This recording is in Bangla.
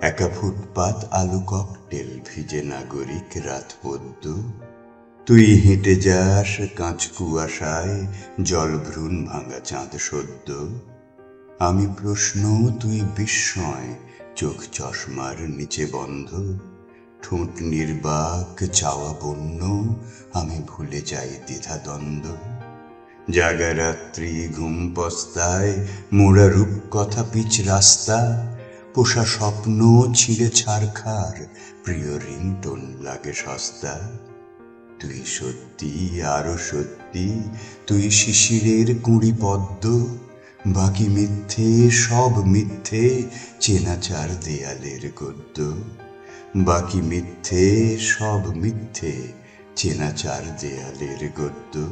একা ফুটপাত আলু ককটেল ভিজে নাগরিক রাত পদ্য। তুই হেঁটে যাস কাঁচ কুয়াশায় জলভ্রূণ ভাঙা চাঁদ সদ্য। আমি প্রশ্ন তুই বিস্ময়, চোখ চশমার নিচে বন্ধ। ঠোঁট নির্বাক চাওয়া বন্য, আমি ভুলে যাই দ্বিধাদ্বন্দ্ব। জাগা রাত্রি ঘুম পস্তায়, মোড়া রূপকথা পিচ রাস্তা। পোষা স্বপ্ন ছিঁড়ে ছারখার, প্রিয় রিংটোন লাগে সস্তা। তুই সত্যি আরো সত্যি, তুই শিশিরের কুঁড়ি পদ্ম। বাকি মিথ্যে সব মিথ্যে, চেনা চার দেয়ালের গদ্য। বাকি মিথ্যে সব মিথ্যে, চেনা চার দেয়ালের গদ্য।